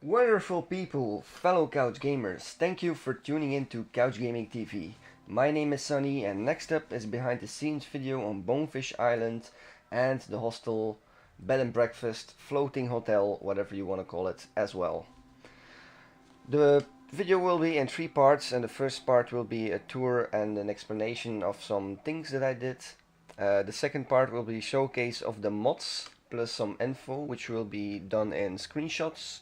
Wonderful people, fellow couch gamers, thank you for tuning in to Couch Gaming TV. My name is Sunny and next up is behind the scenes video on Bonefish Island and the hostel, bed and breakfast, floating hotel, whatever you want to call it as well. The video will be in 3 parts and the first part will be a tour and an explanation of some things that I did. The second part will be showcase of the mods plus some info which will be done in screenshots.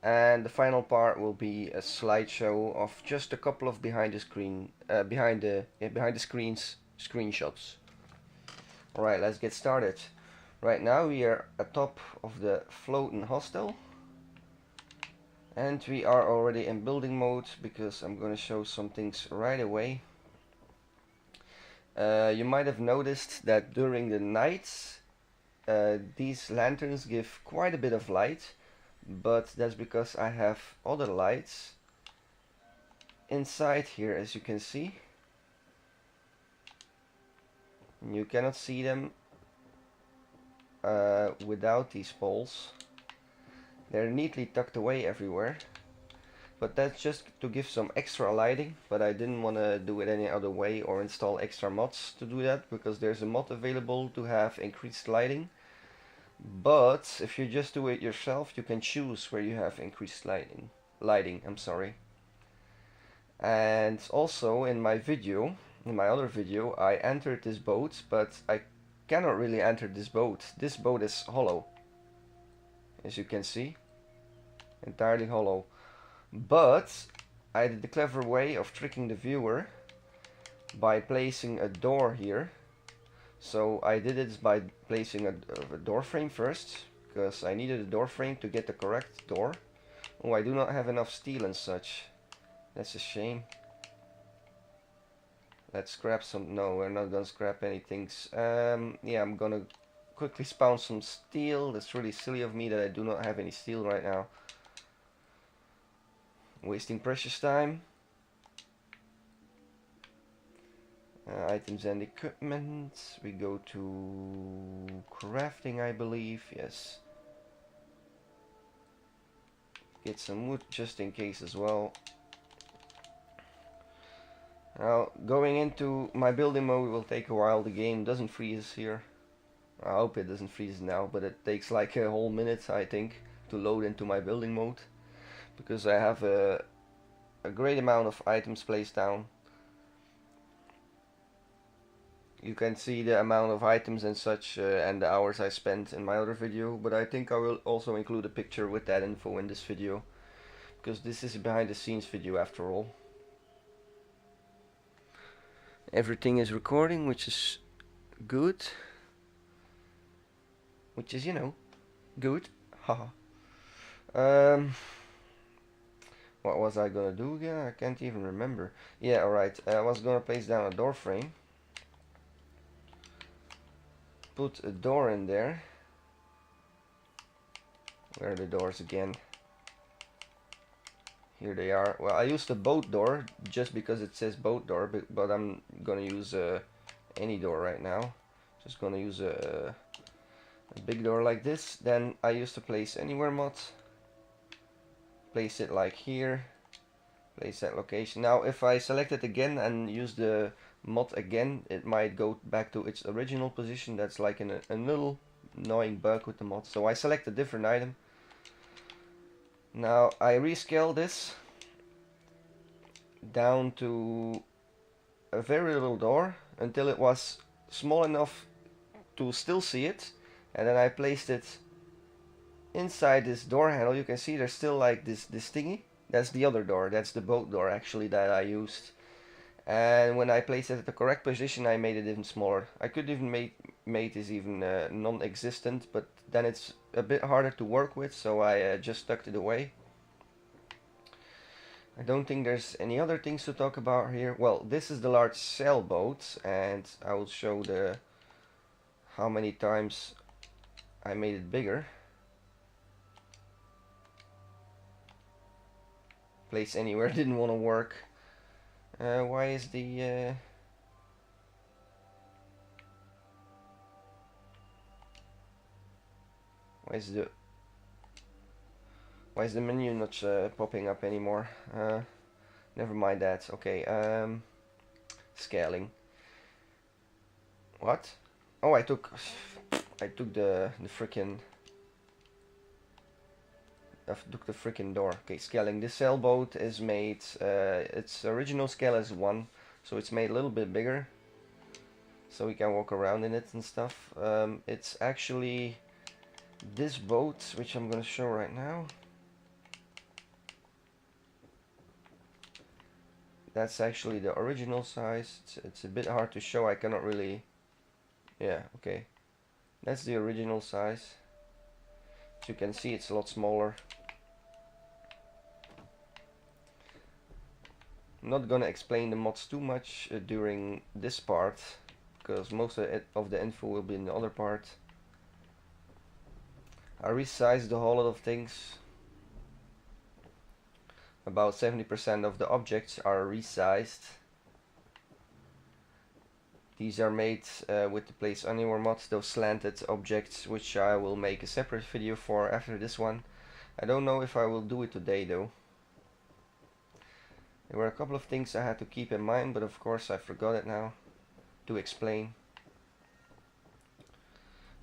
And the final part will be a slideshow of just a couple of behind the screens screenshots. Alright, let's get started. Right now we are atop of the floating hostel. And we are already in building mode because I'm going to show some things right away. You might have noticed that during the nights these lanterns give quite a bit of light. But that's because I have other lights inside here, as you can see. You cannot see them without these poles. They're neatly tucked away everywhere. But that's just to give some extra lighting, but I didn't want to do it any other way or install extra mods to do that, because there's a mod available to have increased lighting. But if you just do it yourself, you can choose where you have increased lighting. I'm sorry. And also in my other video, I entered this boat, but I cannot really enter this boat. This boat is hollow, as you can see, entirely hollow. But I did the clever way of tricking the viewer by placing a door here. So I did it by placing a door frame first, because I needed a door frame to get the correct door. Oh, I do not have enough steel and such. That's a shame. Let's scrap some. No, we're not gonna scrap anything. Yeah, I'm gonna quickly spawn some steel. That's really silly of me that I do not have any steel right now. Wasting precious time. Items and equipment. We go to crafting, I believe. Yes. Get some wood just in case as well. Now, going into my building mode will take a while. The game doesn't freeze here. I hope it doesn't freeze now, but it takes like a whole minute, I think, to load into my building mode, because I have a great amount of items placed down. You can see the amount of items and such and the hours I spent in my other video, but I think I will also include a picture with that info in this video, because this is a behind the scenes video after all. Everything is recording, which is good. Which is, you know, good. Haha. What was I gonna do again? I can't even remember. Yeah, alright. I was gonna place down a door frame. Put a door in there. Where are the doors again? Here they are. Well, I used a boat door just because it says boat door, but I'm gonna use any door right now. Just gonna use a big door like this. Then I used to place anywhere mod. Place it like here. Place that location. Now if I select it again and use the mod again, it might go back to its original position. That's like a little annoying bug with the mod. So I select a different item. Now I rescale this down to a very little door until it was small enough to still see it, and then I placed it inside this door handle. You can see there's still like this thingy. That's the other door. That's the boat door actually that I used. And when I placed it at the correct position, I made it even smaller. I could even made this even non-existent, but then it's a bit harder to work with, so I just tucked it away. I don't think there's any other things to talk about here. Well, this is the large sailboat, and I will show how many times I made it bigger. Place anywhere didn't want to work. Why is the Why is the menu not popping up anymore? Never mind that. Okay, scaling. What? Oh, I took the frickin' door. Okay, scaling. This sailboat is made. Its original scale is 1, so it's made a little bit bigger, so we can walk around in it and stuff. It's actually this boat, which I'm gonna show right now. That's actually the original size. It's a bit hard to show. I cannot really. Yeah. Okay. That's the original size. As you can see, it's a lot smaller. I'm not gonna explain the mods too much during this part, because most of the info will be in the other part. I resized a whole lot of things. About 70% of the objects are resized. These are made with the Place Anywhere mod, those slanted objects, which I will make a separate video for after this one. I don't know if I will do it today though. There were a couple of things I had to keep in mind, but of course I forgot it now to explain.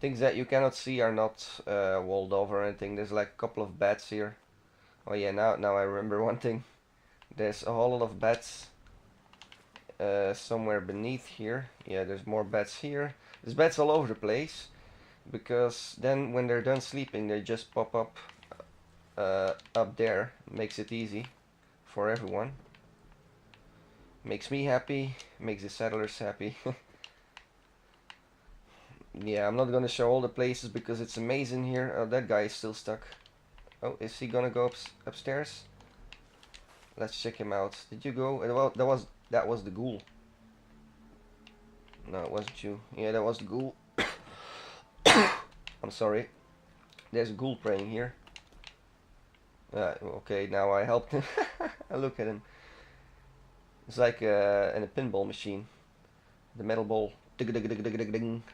Things that you cannot see are not walled off or anything. There's like a couple of beds here. Oh yeah, now I remember one thing. There's a whole lot of beds somewhere beneath here. Yeah, there's more beds here. There's beds all over the place, because then when they're done sleeping they just pop up up there. Makes it easy for everyone. Makes me happy, makes the settlers happy. Yeah, I'm not gonna show all the places because it's amazing here. Oh, that guy is still stuck. Oh, is he gonna go upstairs? Let's check him out. Did you go? Well, that was the ghoul. No, it wasn't you. Yeah, that was the ghoul. I'm sorry. There's a ghoul praying here. Okay, now I helped him. Look at him. It's like in a pinball machine. The metal ball. Ding.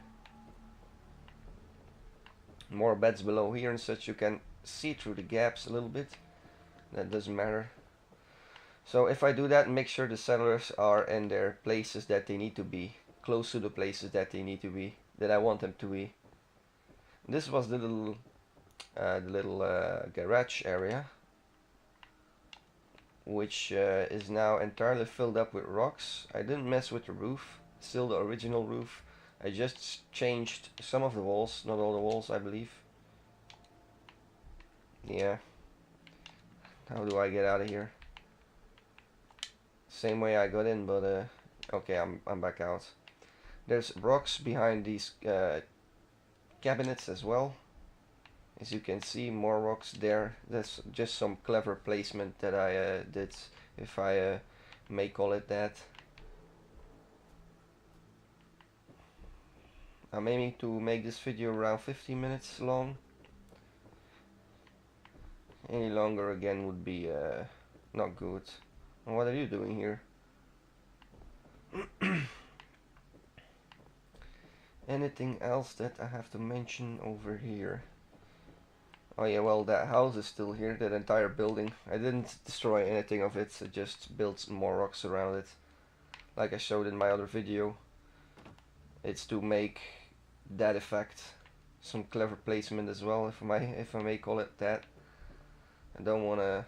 More beds below here and such. You can see through the gaps a little bit. That doesn't matter. So if I do that, make sure the settlers are in their places that they need to be. Close to the places that they need to be. That I want them to be. This was the little garage area, which is now entirely filled up with rocks. I didn't mess with the roof, still the original roof. I just changed some of the walls, not all the walls, I believe. Yeah. How do I get out of here? Same way I got in, but okay, I'm back out. There's rocks behind these cabinets as well. As you can see, more rocks there. That's just some clever placement that I did, if I may call it that. I'm aiming to make this video around 15 minutes long. Any longer again would be not good. And what are you doing here? Anything else that I have to mention over here? Oh yeah, well, that house is still here, that entire building. I didn't destroy anything of it, I just built more rocks around it. Like I showed in my other video. It's to make that effect. Some clever placement as well, if I may call it that. I don't want to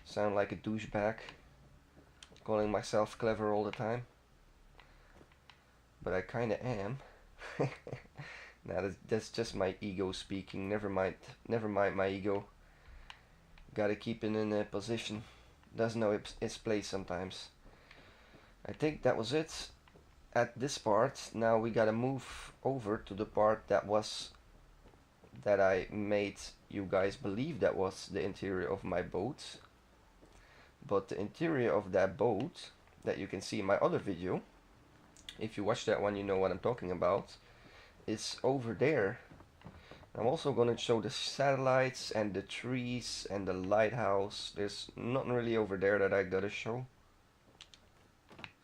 sound like a douchebag, calling myself clever all the time. But I kinda am. Nah, that's just my ego speaking. Never mind my ego. Gotta keep it in a position. Doesn't know its place sometimes. I think that was it at this part. Now we gotta move over to the part that I made you guys believe that was the interior of my boat. But the interior of that boat that you can see in my other video, if you watch that one, you know what I'm talking about. It's over there. I'm also gonna show the satellites and the trees and the lighthouse. There's nothing really over there that I gotta show,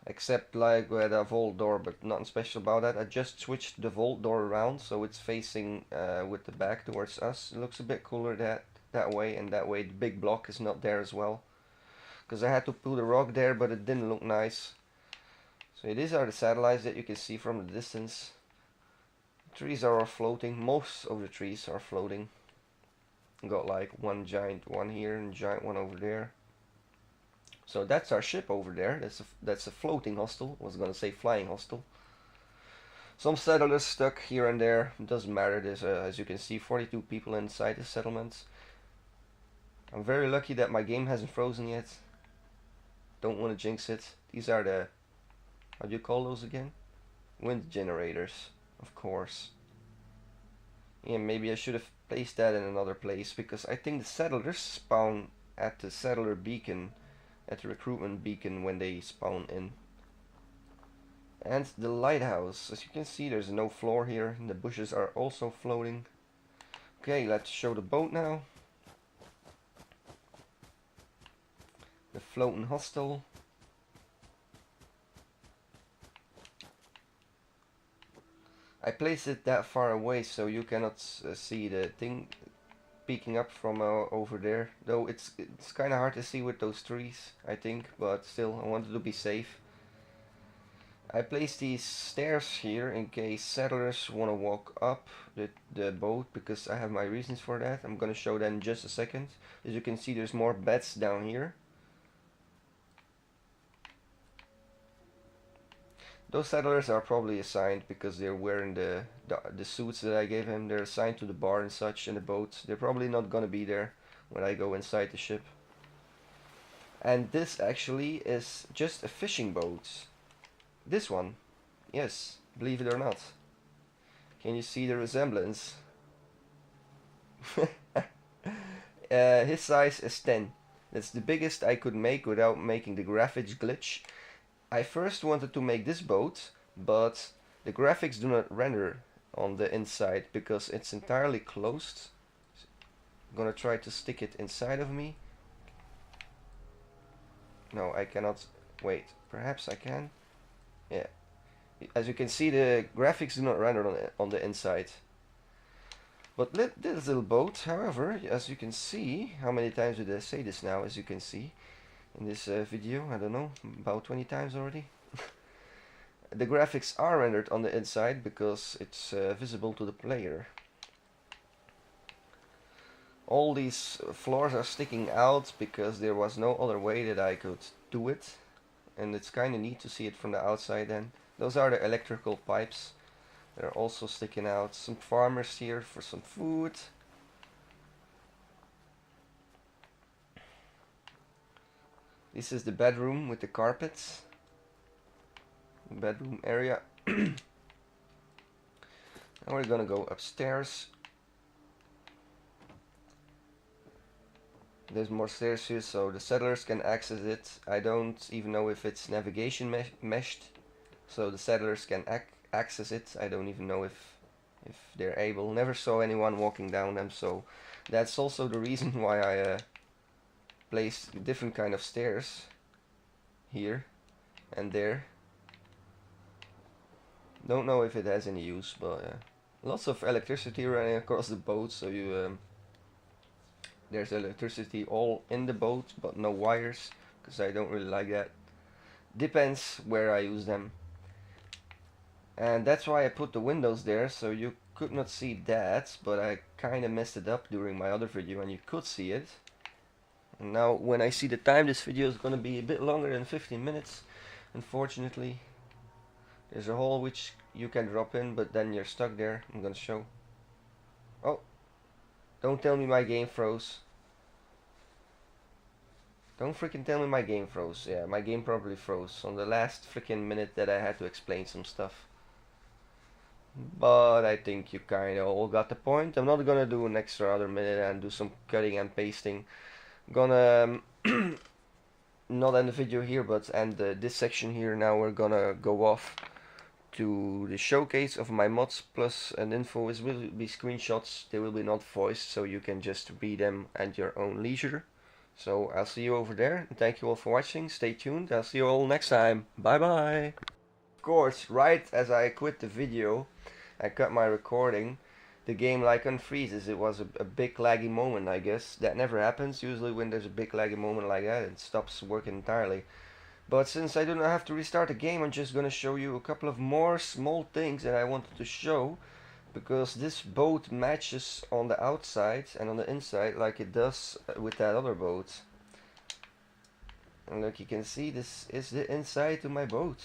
except like the vault door, but nothing special about that. I just switched the vault door around so it's facing with the back towards us. It looks a bit cooler that way, and that way the big block is not there as well. Because I had to put a rock there, but it didn't look nice. So these are the satellites that you can see from the distance. The trees are all floating. Most of the trees are floating. Got like one giant one here and a giant one over there. So that's our ship over there. That's a floating hostel. I was gonna say flying hostel. Some settlers stuck here and there. It doesn't matter. There's as you can see 42 people inside the settlements. I'm very lucky that my game hasn't frozen yet. Don't want to jinx it. These are the, how do you call those again? Wind generators, of course. Yeah, maybe I should have placed that in another place, because I think the settlers spawn at the settler beacon, at the recruitment beacon when they spawn in. And the lighthouse. As you can see, there's no floor here, and the bushes are also floating. Okay, let's show the boat now. The floating hostel. I placed it that far away so you cannot see the thing peeking up from over there. Though it's kind of hard to see with those trees, I think, but still I wanted to be safe. I placed these stairs here in case settlers want to walk up the boat, because I have my reasons for that. I'm gonna show that in just a second. As you can see, there's more beds down here. Those settlers are probably assigned because they're wearing the suits that I gave him. They're assigned to the bar and such in the boat. They're probably not gonna be there when I go inside the ship. And this actually is just a fishing boat. This one, yes, believe it or not. Can you see the resemblance? His size is 10. That's the biggest I could make without making the graphics glitch. I first wanted to make this boat, but the graphics do not render on the inside because it's entirely closed. I'm gonna try to stick it inside of me. No, I cannot. Wait, perhaps I can. Yeah, as you can see, the graphics do not render on the inside. But this little boat, however, as you can see, how many times did I say this now? As you can see in this video, I don't know, about 20 times already. The graphics are rendered on the inside because it's visible to the player. All these floors are sticking out because there was no other way that I could do it. And it's kind of neat to see it from the outside then. Those are the electrical pipes. They're also sticking out. Some farmers here for some food. This is the bedroom with the carpets. Bedroom area. Now we're gonna go upstairs. There's more stairs here so the settlers can access it. I don't even know if it's navigation meshed, so the settlers can access it. I don't even know if they're able. Never saw anyone walking down them, so that's also the reason why I placed different kind of stairs here and there. Don't know if it has any use, but lots of electricity running across the boat, so you there's electricity all in the boat, but no wires, because I don't really like that. Depends where I use them. And that's why I put the windows there, so you could not see that, but I kind of messed it up during my other video and you could see it. And now when I see the time, this video is going to be a bit longer than 15 minutes, unfortunately. There's a hole which you can drop in, but then you're stuck there. I'm going to show. Oh. Don't tell me my game froze. Don't freaking tell me my game froze. Yeah, my game probably froze on the last freaking minute that I had to explain some stuff. But I think you kinda all got the point. I'm not gonna do an extra other minute and do some cutting and pasting. I'm gonna not end the video here, but end this section here. Now we're gonna go off to the showcase of my mods plus an info. It will be screenshots, they will be not voiced, so you can just read them at your own leisure. So I'll see you over there, and thank you all for watching. Stay tuned, I'll see you all next time. Bye bye. Of course, right as I quit the video, I cut my recording. the game like unfreezes. It was a big laggy moment, I guess. That never happens. Usually when there's a big laggy moment like that, it stops working entirely. But since I do not have to restart the game, I'm just gonna show you a couple of more small things that I wanted to show, because this boat matches on the outside and on the inside like it does with that other boat. And look, you can see this is the inside to my boat.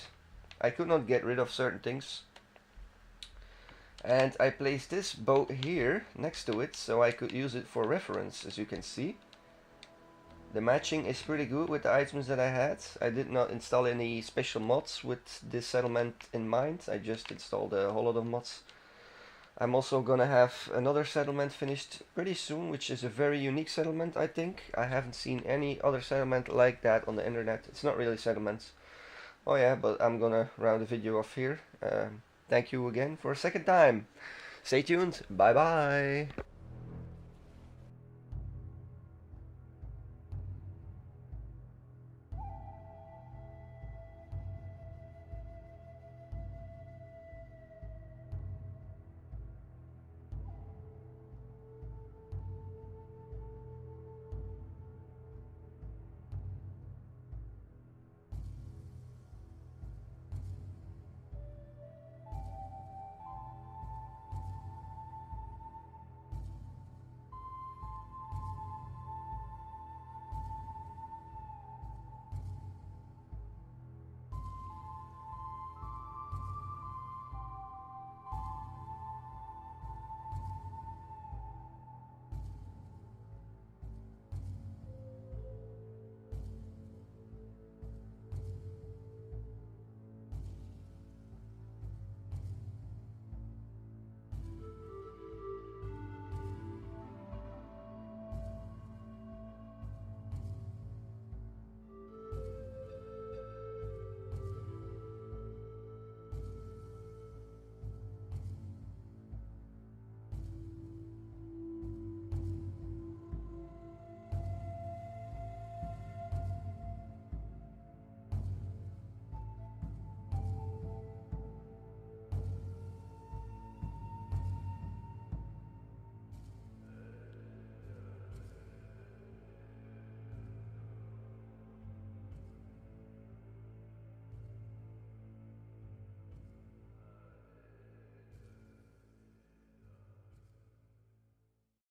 I could not get rid of certain things, and I placed this boat here next to it so I could use it for reference. As you can see, the matching is pretty good with the items that I had. I did not install any special mods with this settlement in mind. I just installed a whole lot of mods. I'm also gonna have another settlement finished pretty soon, which is a very unique settlement, I think. I haven't seen any other settlement like that on the internet. It's not really settlements. Oh yeah, but I'm gonna round the video off here. Thank you again for a second time. Stay tuned. Bye bye.